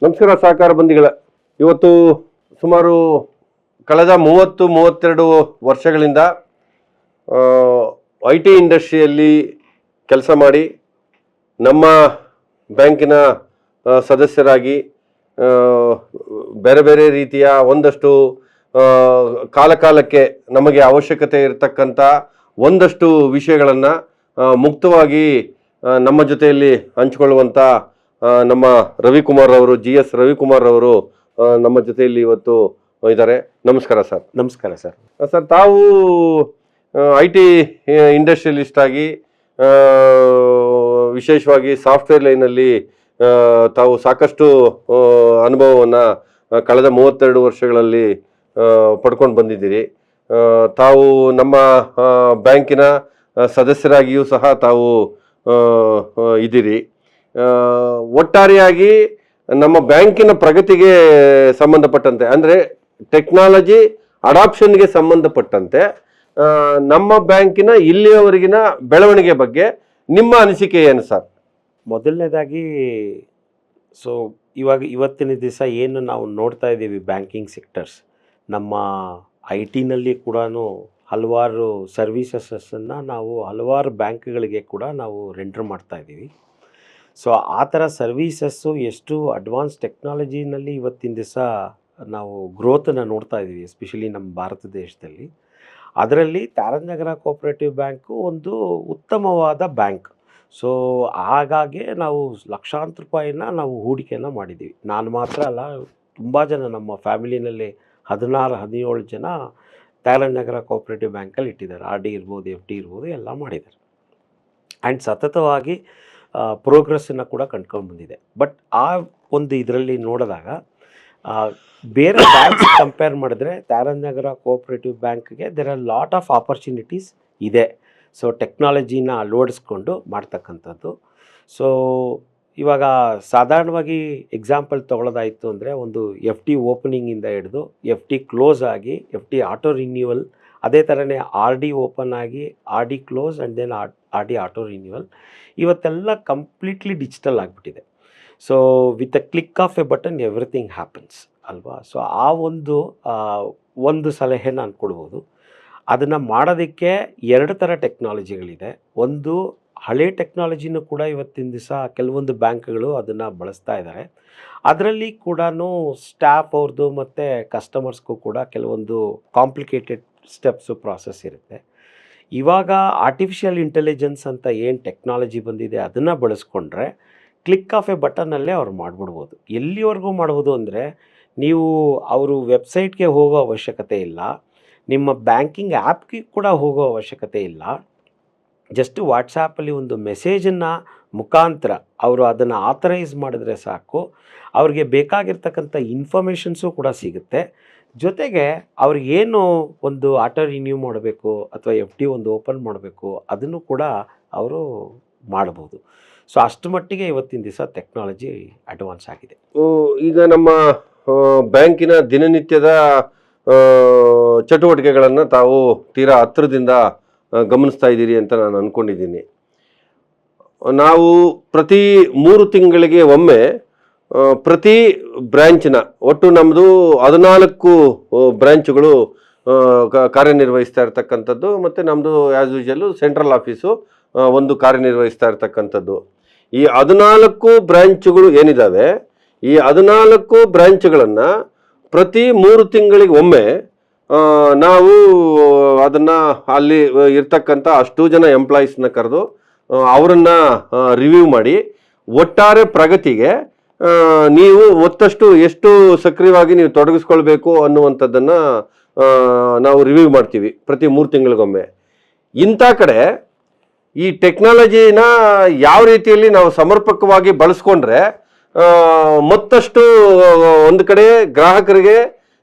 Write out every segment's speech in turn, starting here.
ನಮಸ್ಕಾರ ಸಹಕಾರ ಬಂಧಿಗಳ. ಇವತ್ತು ಸುಮಾರು ಕಳೆದ 30-32 ವರ್ಷಗಳಿಂದ ಐ ಟಿ ಇಂಡಸ್ಟ್ರಿಯಲ್ಲಿ ಕೆಲಸ ಮಾಡಿ ನಮ್ಮ ಬ್ಯಾಂಕಿನ ಸದಸ್ಯರಾಗಿ ಬೇರೆ ಬೇರೆ ರೀತಿಯ ಒಂದಷ್ಟು ಕಾಲಕಾಲಕ್ಕೆ ನಮಗೆ ಅವಶ್ಯಕತೆ ಇರತಕ್ಕಂಥ ಒಂದಷ್ಟು ವಿಷಯಗಳನ್ನು ಮುಕ್ತವಾಗಿ ನಮ್ಮ ಜೊತೆಯಲ್ಲಿ ಹಂಚಿಕೊಳ್ಳುವಂಥ ನಮ್ಮ ರವಿಕುಮಾರ್ ಅವರು, GS ರವಿಕುಮಾರ್ ಅವರು ನಮ್ಮ ಜೊತೆಯಲ್ಲಿ ಇವತ್ತು ಇದ್ದಾರೆ. ನಮಸ್ಕಾರ ಸರ್. ನಮಸ್ಕಾರ ಸರ್. ಸರ್, ತಾವು ಐ ಟಿ ಇಂಡಸ್ಟ್ರಿಯಲಿಸ್ಟ್ ಆಗಿ ವಿಶೇಷವಾಗಿ ಸಾಫ್ಟ್ವೇರ್ ಲೈನಲ್ಲಿ ತಾವು ಸಾಕಷ್ಟು ಅನುಭವವನ್ನು ಕಳೆದ 32 ವರ್ಷಗಳಲ್ಲಿ ಪಡ್ಕೊಂಡು ಬಂದಿದ್ದೀರಿ. ತಾವು ನಮ್ಮ ಬ್ಯಾಂಕಿನ ಸದಸ್ಯರಾಗಿಯೂ ಸಹ ತಾವು ಇದ್ದೀರಿ. ಒಟ್ಟಾರೆಯಾಗಿ ನಮ್ಮ ಬ್ಯಾಂಕಿನ ಪ್ರಗತಿಗೆ ಸಂಬಂಧಪಟ್ಟಂತೆ, ಅಂದರೆ ಟೆಕ್ನಾಲಜಿ ಅಡಾಪ್ಷನ್ಗೆ ಸಂಬಂಧಪಟ್ಟಂತೆ ನಮ್ಮ ಬ್ಯಾಂಕಿನ ಇಲ್ಲಿಯವರೆಗಿನ ಬೆಳವಣಿಗೆ ಬಗ್ಗೆ ನಿಮ್ಮ ಅನಿಸಿಕೆ ಏನು ಸರ್? ಮೊದಲನೇದಾಗಿ ಇವತ್ತಿನ ದಿವಸ ಏನು ನಾವು ನೋಡ್ತಾ ಇದ್ದೀವಿ, ಬ್ಯಾಂಕಿಂಗ್ ಸೆಕ್ಟರ್ಸ್, ನಮ್ಮ ಐ ಟಿನಲ್ಲಿ ಕೂಡ ಹಲವಾರು ಸರ್ವೀಸಸನ್ನು ನಾವು ಹಲವಾರು ಬ್ಯಾಂಕ್ಗಳಿಗೆ ಕೂಡ ನಾವು ರೆಂಡರ್ ಮಾಡ್ತಾ ಇದ್ದೀವಿ. ಸೊ ಆ ಥರ ಸರ್ವೀಸಸ್ಸು ಎಷ್ಟು ಅಡ್ವಾನ್ಸ್ ಟೆಕ್ನಾಲಜಿನಲ್ಲಿ ಇವತ್ತಿನ ದಿವಸ ನಾವು ಗ್ರೋತನ್ನು ನೋಡ್ತಾ ಇದ್ದೀವಿ, ಎಸ್ಪೆಷಲಿ ನಮ್ಮ ಭಾರತ ದೇಶದಲ್ಲಿ. ಅದರಲ್ಲಿ ತಾರಾನಗರ ಕೋಆಪರೇಟಿವ್ ಬ್ಯಾಂಕು ಒಂದು ಉತ್ತಮವಾದ ಬ್ಯಾಂಕ್. ಸೊ ಹಾಗಾಗಿ ನಾವು ಲಕ್ಷಾಂತರ ರೂಪಾಯಿನ ನಾವು ಹೂಡಿಕೆಯನ್ನು ಮಾಡಿದ್ದೀವಿ. ನಾನು ಮಾತ್ರ ಅಲ್ಲ, ತುಂಬ ಜನ ನಮ್ಮ ಫ್ಯಾಮಿಲಿನಲ್ಲಿ 16-17 ಜನ ತಾರಾನಗರ ಕೋಆಪರೇಟಿವ್ ಬ್ಯಾಂಕಲ್ಲಿ ಇಟ್ಟಿದ್ದಾರೆ. RD ಇರ್ಬೋದು, FD ಇರ್ಬೋದು, ಎಲ್ಲ ಮಾಡಿದ್ದಾರೆ. ಆ್ಯಂಡ್ ಸತತವಾಗಿ ಪ್ರೋಗ್ರೆಸ್ಸನ್ನು ಕೂಡ ಕಂಡ್ಕೊಂಡು ಬಂದಿದೆ. ಬಟ್ ಆ ಒಂದು ಇದರಲ್ಲಿ ನೋಡಿದಾಗ ಬೇರೆ ಬ್ಯಾಂಕ್ಸ್ ಕಂಪೇರ್ ಮಾಡಿದ್ರೆ ತಾರಾನಗರ ಕೋಆಪರೇಟಿವ್ ಬ್ಯಾಂಕ್ಗೆ there are lot of opportunities ಇದೆ. ಸೊ ಟೆಕ್ನಾಲಜಿನ ಅಳವಡಿಸ್ಕೊಂಡು ಮಾಡ್ತಕ್ಕಂಥದ್ದು. ಸೊ ಇವಾಗ ಸಾಧಾರಣವಾಗಿ ಎಕ್ಸಾಂಪಲ್ ತೊಗೊಳ್ಳೋದಾಯಿತು ಅಂದರೆ, ಒಂದು FD ಓಪನಿಂಗಿಂದ ಹಿಡಿದು FD ಕ್ಲೋಸ್ ಆಗಿ, FD ಆಟೋ ರಿನ್ಯೂವಲ್, ಅದೇ ಥರನೇ RD ಓಪನ್ ಆಗಿ RD close and then RD auto renewal, ಇವತ್ತೆಲ್ಲ ಕಂಪ್ಲೀಟ್ಲಿ ಡಿಜಿಟಲ್ ಆಗಿಬಿಟ್ಟಿದೆ. So with a click of a button everything happens ಅಲ್ವಾ. ಸೊ ಆ ಒಂದು ಸಲಹೆ ನಾನು ಕೊಡ್ಬೋದು. ಅದನ್ನು ಮಾಡೋದಕ್ಕೆ 2 ಥರ ಟೆಕ್ನಾಲಜಿಗಳಿದೆ. ಒಂದು ಹಳೆ ಟೆಕ್ನಾಲಜಿನೂ ಕೂಡ ಇವತ್ತಿನ ದಿವಸ ಕೆಲವೊಂದು ಬ್ಯಾಂಕ್ಗಳು ಅದನ್ನು ಬಳಸ್ತಾ ಇದ್ದಾರೆ. ಅದರಲ್ಲಿ ಕೂಡ ಸ್ಟಾಫ್ ಅವ್ರದ್ದು ಮತ್ತು ಕಸ್ಟಮರ್ಸ್ಗೂ ಕೂಡ ಕೆಲವೊಂದು ಕಾಂಪ್ಲಿಕೇಟೆಡ್ ಸ್ಟೆಪ್ಸು ಪ್ರಾಸೆಸ್ ಇರುತ್ತೆ. ಇವಾಗ ಆರ್ಟಿಫಿಷಿಯಲ್ ಇಂಟೆಲಿಜೆನ್ಸ್ ಅಂತ ಏನು ಟೆಕ್ನಾಲಜಿ ಬಂದಿದೆ ಅದನ್ನು ಬಳಸ್ಕೊಂಡ್ರೆ ಕ್ಲಿಕ್ ಆಫ್ ಎ ಬಟನ್ನಲ್ಲೇ ಅವ್ರು ಮಾಡಿಬಿಡ್ಬೋದು. ಎಲ್ಲಿವರೆಗೂ ಮಾಡ್ಬೋದು ಅಂದರೆ, ನೀವು ಅವರು ವೆಬ್ಸೈಟ್ಗೆ ಹೋಗೋ ಅವಶ್ಯಕತೆ ಇಲ್ಲ, ನಿಮ್ಮ ಬ್ಯಾಂಕಿಂಗ್ ಆ್ಯಪ್ಗೆ ಕೂಡ ಹೋಗೋ ಅವಶ್ಯಕತೆ ಇಲ್ಲ. ಜಸ್ಟ್ ವಾಟ್ಸಾಪಲ್ಲಿ ಒಂದು ಮೆಸೇಜನ್ನು ಮುಖಾಂತರ ಅವರು ಅದನ್ನು ಆಥರೈಸ್ ಮಾಡಿದ್ರೆ ಸಾಕು, ಅವ್ರಿಗೆ ಬೇಕಾಗಿರ್ತಕ್ಕಂಥ ಇನ್ಫಾರ್ಮೇಷನ್ಸು ಕೂಡ ಸಿಗುತ್ತೆ. ಜೊತೆಗೆ ಅವ್ರಿಗೇನು ಒಂದು ಆಟೋ ರಿನ್ಯೂ ಮಾಡಬೇಕು ಅಥವಾ FD ಒಂದು ಓಪನ್ ಮಾಡಬೇಕು, ಅದನ್ನು ಕೂಡ ಅವರು ಮಾಡ್ಬೋದು. ಸೊ ಅಷ್ಟು ಮಟ್ಟಿಗೆ ಇವತ್ತಿನ ದಿವಸ ಟೆಕ್ನಾಲಜಿ ಅಡ್ವಾನ್ಸ್ ಆಗಿದೆ. ಈಗ ನಮ್ಮ ಬ್ಯಾಂಕಿನ ದಿನನಿತ್ಯದ ಚಟುವಟಿಕೆಗಳನ್ನು ತಾವು ತೀರಾ ಹತ್ತಿರದಿಂದ ಗಮನಿಸ್ತಾ ಇದ್ದೀರಿ ಅಂತ ನಾನು ಅಂದ್ಕೊಂಡಿದ್ದೀನಿ. ನಾವು ಪ್ರತಿ 3 ತಿಂಗಳಿಗೆ ಒಮ್ಮೆ ಪ್ರತಿ ಬ್ರ್ಯಾಂಚಿನ, ಒಟ್ಟು ನಮ್ಮದು 14 ಬ್ರ್ಯಾಂಚುಗಳು ಕಾರ್ಯನಿರ್ವಹಿಸ್ತಾ ಇರ್ತಕ್ಕಂಥದ್ದು, ಮತ್ತು ನಮ್ಮದು ಆ್ಯಸ್ ಯೂಶಲು ಸೆಂಟ್ರಲ್ ಆಫೀಸು ಒಂದು ಕಾರ್ಯನಿರ್ವಹಿಸ್ತಾ ಇರ್ತಕ್ಕಂಥದ್ದು. ಈ 14 ಬ್ರ್ಯಾಂಚುಗಳು ಏನಿದ್ದಾವೆ, ಈ 14 ಬ್ರ್ಯಾಂಚ್ಗಳನ್ನು ಪ್ರತಿ 3 ತಿಂಗಳಿಗೆ ಒಮ್ಮೆ ನಾವು ಅದನ್ನು ಅಲ್ಲಿ ಇರ್ತಕ್ಕಂಥ ಅಷ್ಟು ಜನ ಎಂಪ್ಲಾಯೀಸ್ನ ಕರೆದು ಅವರನ್ನು ರಿವ್ಯೂ ಮಾಡಿ, ಒಟ್ಟಾರೆ ಪ್ರಗತಿಗೆ ನೀವು ಮತ್ತಷ್ಟು ಎಷ್ಟು ಸಕ್ರಿಯವಾಗಿ ನೀವು ತೊಡಗಿಸ್ಕೊಳ್ಬೇಕು ಅನ್ನುವಂಥದ್ದನ್ನು ನಾವು ರಿವ್ಯೂ ಮಾಡ್ತೀವಿ ಪ್ರತಿ 3 ತಿಂಗಳಿಗೊಮ್ಮೆ. ಇಂಥ ಕಡೆ ಈ ಟೆಕ್ನಾಲಜಿನ ಯಾವ ರೀತಿಯಲ್ಲಿ ನಾವು ಸಮರ್ಪಕವಾಗಿ ಬಳಸ್ಕೊಂಡ್ರೆ ಮತ್ತಷ್ಟು ಒಂದು ಕಡೆ ಗ್ರಾಹಕರಿಗೆ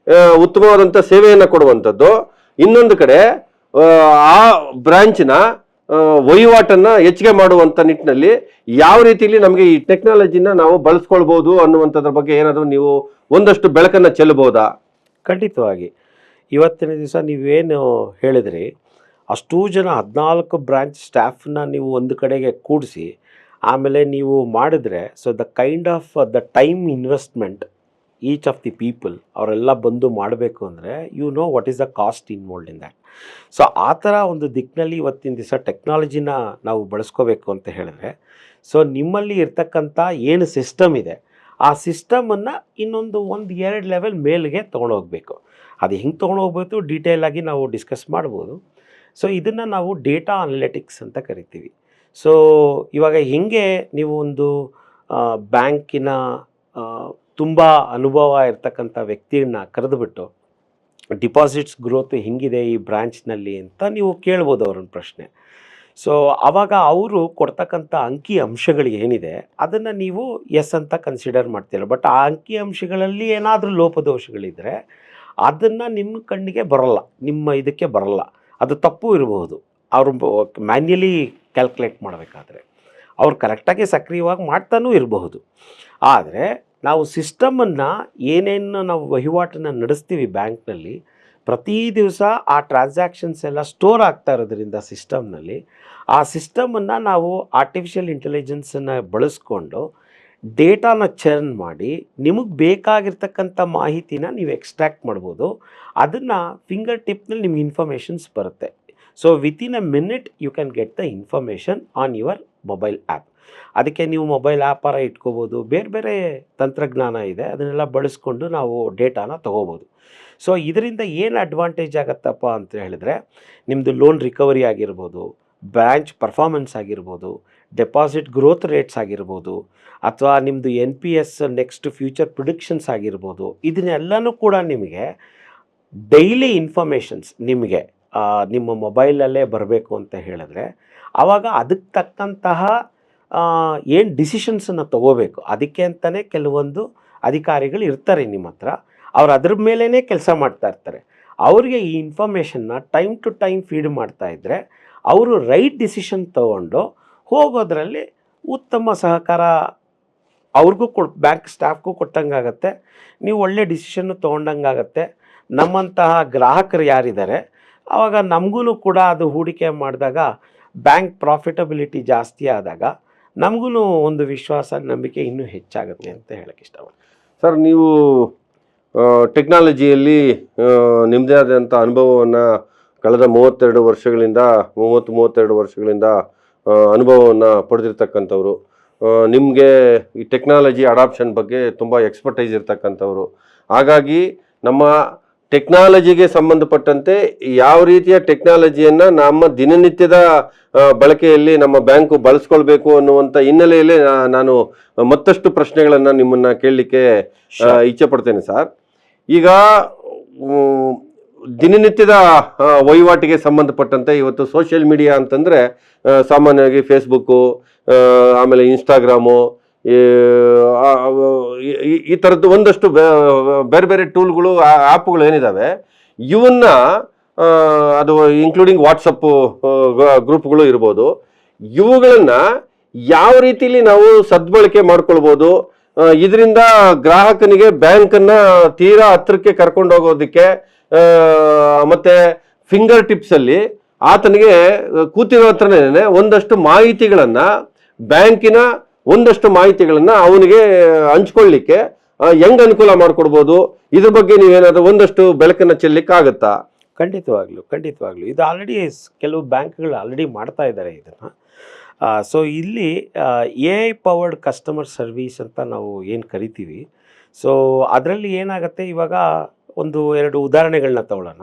ಉತ್ತಮವಾದಂಥ ಸೇವೆಯನ್ನು ಕೊಡುವಂಥದ್ದು, ಇನ್ನೊಂದು ಕಡೆ ಆ ಬ್ರಾಂಚಿನ ವಹಿವಾಟನ್ನು ಹೆಚ್ಚಿಗೆ ಮಾಡುವಂಥ ನಿಟ್ಟಿನಲ್ಲಿ ಯಾವ ರೀತಿಯಲ್ಲಿ ನಮಗೆ ಈ ಟೆಕ್ನಾಲಜಿನ ನಾವು ಬಳಸ್ಕೊಳ್ಬೋದು ಅನ್ನುವಂಥದ್ರ ಬಗ್ಗೆ ಏನಾದರೂ ನೀವು ಒಂದಷ್ಟು ಬೆಳಕನ್ನು ಚೆಲ್ಲಬಹುದಾ? ಖಂಡಿತವಾಗಿ. ಇವತ್ತಿನ ದಿವಸ ನೀವೇನು ಹೇಳಿದ್ರಿ, ಅಷ್ಟೂ ಜನ 14 ಬ್ರಾಂಚ್ ಸ್ಟಾಫ್ನ ನೀವು ಒಂದು ಕಡೆಗೆ ಕೂಡಿಸಿ ಆಮೇಲೆ ನೀವು ಮಾಡಿದ್ರೆ so the time investment each of the people ಅವರೆಲ್ಲ ಬಂದು ಮಾಡಬೇಕು ಅಂದರೆ you know what is the cost involved in that. So ಆ ಥರ ಒಂದು ದಿಕ್ಕಿನಲ್ಲಿ ಇವತ್ತಿನ ದಿವಸ ಟೆಕ್ನಾಲಜಿನ ನಾವು ಬಳಸ್ಕೋಬೇಕು ಅಂತ ಹೇಳಿದ್ರೆ ಸೊ ನಿಮ್ಮಲ್ಲಿ ಇರ್ತಕ್ಕಂಥ ಏನು ಸಿಸ್ಟಮ್ ಇದೆ ಆ ಸಿಸ್ಟಮನ್ನು ಒಂದು 2 ಲೆವೆಲ್ ಮೇಲ್ಗೆ ತೊಗೊಂಡೋಗ್ಬೇಕು. ಅದು ಹೆಂಗೆ ತೊಗೊಂಡೋಗ್ಬೇಕು ಡೀಟೇಲಾಗಿ ನಾವು ಡಿಸ್ಕಸ್ ಮಾಡ್ಬೋದು. ಸೊ ಇದನ್ನು ನಾವು ಡೇಟಾ ಅನಲಿಟಿಕ್ಸ್ ಅಂತ ಕರಿತೀವಿ. ಸೊ ಇವಾಗ ಹೆಂಗೆ ನೀವು ಒಂದು ಬ್ಯಾಂಕಿನ ತುಂಬ ಅನುಭವ ಇರ್ತಕ್ಕಂಥ ವ್ಯಕ್ತಿಯನ್ನ ಕರೆದುಬಿಟ್ಟು ಡಿಪಾಸಿಟ್ಸ್ ಗ್ರೋತ್ ಹೆಂಗಿದೆ ಈ ಬ್ರ್ಯಾಂಚ್ನಲ್ಲಿ ಅಂತ ನೀವು ಕೇಳ್ಬೋದು ಅವ್ರನ್ನ ಪ್ರಶ್ನೆ. ಸೊ ಆವಾಗ ಅವರು ಕೊಡ್ತಕ್ಕಂಥ ಅಂಕಿ ಅಂಶಗಳು ಏನಿದೆ ಅದನ್ನು ನೀವು ಎಸ್ ಅಂತ ಕನ್ಸಿಡರ್ ಮಾಡ್ತೀರ. ಬಟ್ ಆ ಅಂಕಿ ಅಂಶಗಳಲ್ಲಿ ಏನಾದರೂ ಲೋಪದೋಷಗಳಿದ್ದರೆ ಅದನ್ನು ನಿಮ್ಮ ಕಣ್ಣಿಗೆ ಬರೋಲ್ಲ, ನಿಮ್ಮ ಇದಕ್ಕೆ ಬರೋಲ್ಲ. ಅದು ತಪ್ಪು ಇರಬಹುದು. ಅವರು ಮ್ಯಾನ್ಯಲಿ ಕ್ಯಾಲ್ಕುಲೇಟ್ ಮಾಡಬೇಕಾದ್ರೆ ಅವ್ರು ಕರೆಕ್ಟಾಗಿ ಸಕ್ರಿಯವಾಗಿ ಮಾಡ್ತಾನೂ ಇರಬಹುದು. ಆದರೆ ನಾವು ಸಿಸ್ಟಮನ್ನು ಏನೇನು ನಾವು ವಹಿವಾಟನ್ನು ನಡೆಸ್ತೀವಿ ಬ್ಯಾಂಕ್ನಲ್ಲಿ ಪ್ರತಿ ದಿವಸ ಆ ಟ್ರಾನ್ಸಾಕ್ಷನ್ಸ್ ಎಲ್ಲ ಸ್ಟೋರ್ ಆಗ್ತಾ ಇರೋದ್ರಿಂದ ಸಿಸ್ಟಮ್ನಲ್ಲಿ ಆ ಸಿಸ್ಟಮನ್ನು ನಾವು ಆರ್ಟಿಫಿಷಿಯಲ್ ಇಂಟೆಲಿಜೆನ್ಸನ್ನು ಬಳಸ್ಕೊಂಡು ಡೇಟಾನ ಚರ್ನ್ ಮಾಡಿ ನಿಮಗೆ ಬೇಕಾಗಿರ್ತಕ್ಕಂಥ ಮಾಹಿತಿನ ನೀವು ಎಕ್ಸ್ಟ್ರಾಕ್ಟ್ ಮಾಡ್ಬೋದು. ಅದನ್ನು ಫಿಂಗರ್ ಟಿಪ್ನಲ್ಲಿ ನಿಮ್ಗೆ ಇನ್ಫಾರ್ಮೇಷನ್ಸ್ ಬರುತ್ತೆ. So within a minute you can get the information on your mobile app. ಅದಕ್ಕೆ ನೀವು ಮೊಬೈಲ್ ಆ್ಯಪಾರ ಇಟ್ಕೋಬೋದು, ಬೇರೆ ಬೇರೆ ತಂತ್ರಜ್ಞಾನ ಇದೆ, ಅದನ್ನೆಲ್ಲ ಬಳಸ್ಕೊಂಡು ನಾವು ಡೇಟಾನ ತೊಗೋಬೋದು. ಸೊ ಇದರಿಂದ ಏನು ಅಡ್ವಾಂಟೇಜ್ ಆಗುತ್ತಪ್ಪ ಅಂತ ಹೇಳಿದ್ರೆ ನಿಮ್ಮದು ಲೋನ್ ರಿಕವರಿ ಆಗಿರ್ಬೋದು, ಬ್ರಾಂಚ್ ಪರ್ಫಾರ್ಮೆನ್ಸ್ ಆಗಿರ್ಬೋದು, ಡೆಪಾಸಿಟ್ ಗ್ರೋತ್ ರೇಟ್ಸ್ ಆಗಿರ್ಬೋದು, ಅಥವಾ ನಿಮ್ಮದು NPS ನೆಕ್ಸ್ಟ್ ಫ್ಯೂಚರ್ ಪ್ರಿಡಿಕ್ಷನ್ಸ್ ಆಗಿರ್ಬೋದು. ಇದನ್ನೆಲ್ಲನೂ ಕೂಡ ನಿಮಗೆ ಡೈಲಿ ಇನ್ಫಾರ್ಮೇಷನ್ಸ್ ನಿಮಗೆ ನಿಮ್ಮ ಮೊಬೈಲಲ್ಲೇ ಬರಬೇಕು ಅಂತ ಹೇಳಿದ್ರೆ ಆವಾಗ ಅದಕ್ಕೆ ತಕ್ಕಂತಹ ಏನು ಡಿಸಿಷನ್ಸನ್ನು ತೊಗೋಬೇಕು. ಅದಕ್ಕೆ ಅಂತಲೇ ಕೆಲವೊಂದು ಅಧಿಕಾರಿಗಳು ಇರ್ತಾರೆ ನಿಮ್ಮ ಹತ್ರ, ಅವ್ರು ಅದ್ರ ಮೇಲೇ ಕೆಲಸ ಮಾಡ್ತಾ ಇರ್ತಾರೆ. ಅವ್ರಿಗೆ ಈ ಇನ್ಫಾರ್ಮೇಷನ್ನ ಟೈಮ್ ಟು ಟೈಮ್ ಫೀಡ್ ಮಾಡ್ತಾಯಿದ್ರೆ ಅವರು ರೈಟ್ ಡಿಸಿಷನ್ ತೊಗೊಂಡು ಹೋಗೋದ್ರಲ್ಲಿ ಉತ್ತಮ ಸಹಕಾರ ಅವ್ರಿಗೂ ಬ್ಯಾಂಕ್ ಸ್ಟಾಫ್ಗೂ ಕೊಟ್ಟಂಗಾಗತ್ತೆ, ನೀವು ಒಳ್ಳೆ ಡಿಸಿಷನ್ನು ತೊಗೊಂಡಂಗಾಗತ್ತೆ. ನಮ್ಮಂತಹ ಗ್ರಾಹಕರು ಯಾರಿದ್ದಾರೆ ಆವಾಗ ನಮಗೂ ಕೂಡ ಅದು ಹೂಡಿಕೆ ಮಾಡಿದಾಗ ಬ್ಯಾಂಕ್ ಪ್ರಾಫಿಟಬಿಲಿಟಿ ಜಾಸ್ತಿ ಆದಾಗ ನಮಗೂ ಒಂದು ವಿಶ್ವಾಸ ನಂಬಿಕೆ ಇನ್ನೂ ಹೆಚ್ಚಾಗುತ್ತೆ ಅಂತ ಹೇಳಕ್ಕೆ ಇಷ್ಟಪಡ್ತೀನಿ. ಸರ್, ನೀವು ಟೆಕ್ನಾಲಜಿಯಲ್ಲಿ ನಿಮ್ಮದೇ ಆದಂಥ ಅನುಭವವನ್ನು ಕಳೆದ 32 ವರ್ಷಗಳಿಂದ ಅನುಭವವನ್ನು ಪಡೆದಿರ್ತಕ್ಕಂಥವ್ರು, ನಿಮಗೆ ಈ ಟೆಕ್ನಾಲಜಿ ಅಡಾಪ್ಷನ್ ಬಗ್ಗೆ ತುಂಬ ಎಕ್ಸ್ಪರ್ಟೈಸ್ ಇರ್ತಕ್ಕಂಥವ್ರು. ಹಾಗಾಗಿ ನಮ್ಮ ಟೆಕ್ನಾಲಜಿಗೆ ಸಂಬಂಧಪಟ್ಟಂತೆ ಯಾವ ರೀತಿಯ ಟೆಕ್ನಾಲಜಿಯನ್ನು ನಮ್ಮ ದಿನನಿತ್ಯದ ಬಳಕೆಯಲ್ಲಿ ನಮ್ಮ ಬ್ಯಾಂಕು ಬಳಸ್ಕೊಳ್ಬೇಕು ಅನ್ನುವಂಥ ಹಿನ್ನೆಲೆಯಲ್ಲಿ ನಾನು ಮತ್ತಷ್ಟು ಪ್ರಶ್ನೆಗಳನ್ನು ನಿಮ್ಮನ್ನು ಕೇಳಲಿಕ್ಕೆ ಇಚ್ಛೆ ಪಡ್ತೇನೆ ಸರ್. ಈಗ ದಿನನಿತ್ಯದ ವಹಿವಾಟಿಗೆ ಸಂಬಂಧಪಟ್ಟಂತೆ ಇವತ್ತು ಸೋಷಿಯಲ್ ಮೀಡಿಯಾ ಅಂತಂದರೆ ಸಾಮಾನ್ಯವಾಗಿ ಫೇಸ್ಬುಕ್ಕು, ಆಮೇಲೆ ಇನ್ಸ್ಟಾಗ್ರಾಮು, ಈ ಥರದ್ದು ಒಂದಷ್ಟು ಬೇರೆ ಬೇರೆ ಟೂಲ್ಗಳು, ಆ್ಯಪ್ಗಳು ಏನಿದ್ದಾವೆ ಇವನ್ನ ಅದು ಇನ್ಕ್ಲೂಡಿಂಗ್ ವಾಟ್ಸಪ್ಪು ಗ್ರೂಪ್ಗಳು ಇರ್ಬೋದು, ಇವುಗಳನ್ನು ಯಾವ ರೀತಿಯಲ್ಲಿ ನಾವು ಸದ್ಬಳಕೆ ಮಾಡ್ಕೊಳ್ಬೋದು, ಇದರಿಂದ ಗ್ರಾಹಕನಿಗೆ ಬ್ಯಾಂಕನ್ನು ತೀರಾ ಹತ್ತಿರಕ್ಕೆ ಕರ್ಕೊಂಡು ಹೋಗೋದಕ್ಕೆ ಮತ್ತು ಫಿಂಗರ್ ಟಿಪ್ಸಲ್ಲಿ ಆತನಿಗೆ ಕೂತಿರೋ ಹತ್ರನೇ ಒಂದಷ್ಟು ಮಾಹಿತಿಗಳನ್ನು ಬ್ಯಾಂಕಿನ ಒಂದಷ್ಟು ಮಾಹಿತಿಗಳನ್ನು ಅವನಿಗೆ ಹಂಚ್ಕೊಳ್ಳಿಕ್ಕೆ ಹೆಂಗೆ ಅನುಕೂಲ ಮಾಡಿಕೊಡ್ಬೋದು, ಇದ್ರ ಬಗ್ಗೆ ನೀವೇನಾದರೂ ಒಂದಷ್ಟು ಬೆಳಕನ್ನು ಚೆಲ್ಲಲಿಕ್ಕಾಗತ್ತಾ? ಖಂಡಿತವಾಗ್ಲೂ ಇದು ಆಲ್ರೆಡಿ ಕೆಲವು ಬ್ಯಾಂಕ್ಗಳು ಆಲ್ರೆಡಿ ಮಾಡ್ತಾ ಇದ್ದಾರೆ ಇದನ್ನು. ಸೊ ಇಲ್ಲಿ AI ಪವರ್ಡ್ ಕಸ್ಟಮರ್ ಸರ್ವೀಸ್ ಅಂತ ನಾವು ಏನು ಕರಿತೀವಿ. ಸೊ ಅದರಲ್ಲಿ ಏನಾಗುತ್ತೆ, ಇವಾಗ 1-2 ಉದಾಹರಣೆಗಳನ್ನ ತಗೊಳ್ಳೋಣ.